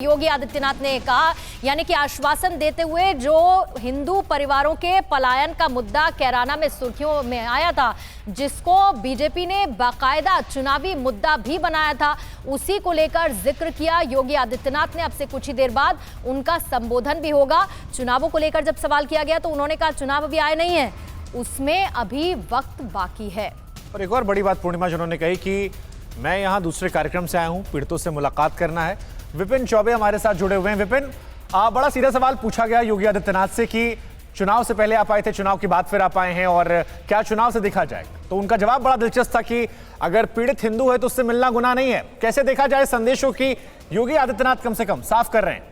योगी आदित्यनाथ ने कहा, यानी कि आश्वासन देते हुए, जो हिंदू परिवारों के पलायन का मुद्दा कैराना में सुर्खियों में आया था, जिसको बीजेपी ने बाकायदा चुनावी मुद्दा भी बनाया था, उसी को लेकर जिक्र किया योगी आदित्यनाथ ने। अब से कुछ ही देर बाद उनका संबोधन भी होगा। चुनावों को लेकर जब सवाल किया गया तो उन्होंने कहा चुनाव अभी आए नहीं है, उसमें अभी वक्त बाकी है। और एक और बड़ी बात पूर्णिमा जिन्होंने कही कि मैं यहाँ दूसरे कार्यक्रम से आया हूँ, पीड़ितों से मुलाकात करना है। विपिन चौबे हमारे साथ जुड़े हुए हैं। विपिन, बड़ा सीधा सवाल पूछा गया योगी आदित्यनाथ से कि चुनाव से पहले आप आए थे, चुनाव के बाद फिर आप आए हैं, और क्या चुनाव से देखा जाए? तो उनका जवाब बड़ा दिलचस्प था कि अगर पीड़ित हिंदू है तो उससे मिलना गुनाह नहीं है। कैसे देखा जाए संदेशों की योगी आदित्यनाथ कम से कम साफ कर रहे हैं?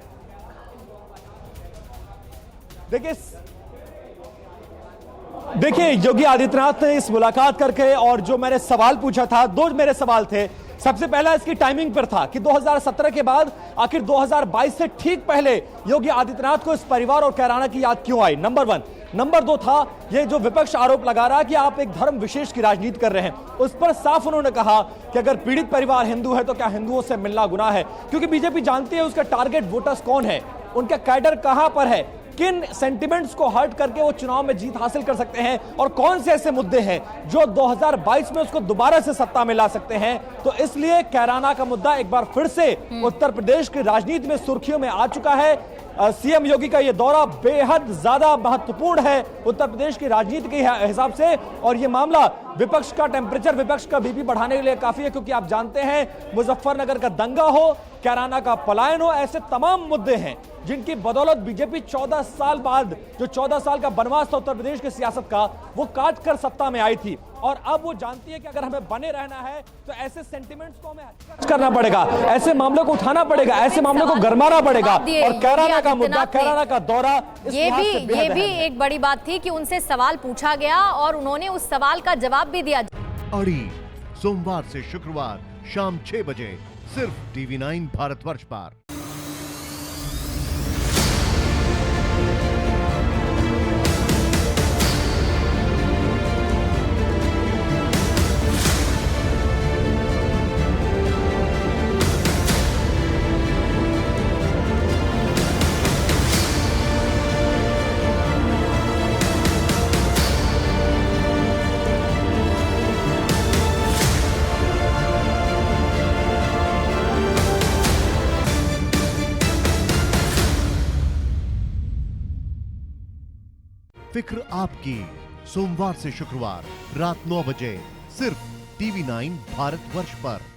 देखिए योगी आदित्यनाथ ने इस मुलाकात करके, और जो मैंने सवाल पूछा था, दो मेरे सवाल थे। सबसे पहला इसकी टाइमिंग पर था कि 2017 के बाद आखिर 2022 से ठीक पहले योगी आदित्यनाथ को इस परिवार और कैराना की याद क्यों आई, नंबर 1। नंबर 2 था ये जो विपक्ष आरोप लगा रहा है कि आप एक धर्म विशेष की राजनीति कर रहे हैं, उस पर साफ उन्होंने कहा कि अगर पीड़ित परिवार हिंदू है तो क्या हिंदुओं से मिलना गुनाह है? क्योंकि बीजेपी जानती है उसका टारगेट वोटर्स कौन है, उनका कैडर कहां पर है, किन सेंटिमेंट्स को हर्ट करके वो चुनाव में जीत हासिल कर सकते हैं, और कौन से ऐसे मुद्दे हैं जो 2022 में उसको दोबारा से सत्ता में ला सकते हैं। तो इसलिए कैराना का मुद्दा एक बार फिर से उत्तर प्रदेश की राजनीति में सुर्खियों में आ चुका है। सीएम योगी का यह दौरा बेहद ज्यादा महत्वपूर्ण है उत्तर प्रदेश की राजनीति के हिसाब से, और यह मामला विपक्ष का टेम्परेचर, विपक्ष का बीपी बढ़ाने के लिए काफी है। क्योंकि आप जानते हैं मुजफ्फरनगर का दंगा हो, कैराना का पलायन हो, ऐसे तमाम मुद्दे हैं जिनकी बदौलत बीजेपी 14 साल बाद, जो 14 साल का बनवास था उत्तर प्रदेश की सियासत का, वो काट कर सत्ता में आई थी। और अब वो जानती है कि अगर हमें बने रहना है तो ऐसे सेंटिमेंट्स को हमें करना पड़ेगा, ऐसे मामलों को उठाना पड़ेगा, ऐसे मामलों को गरमाना पड़ेगा। और कैराना का मुद्दा, कैराना का दौरा, ये भी एक बड़ी बात थी कि उनसे सवाल पूछा गया और उन्होंने उस सवाल का जवाब भी दिया। अड़ी सोमवार से शुक्रवार शाम 6 बजे सिर्फ TV9 भारतवर्ष पर। फिक्र आपकी, सोमवार से शुक्रवार रात 9 बजे सिर्फ TV9 भारतवर्ष पर।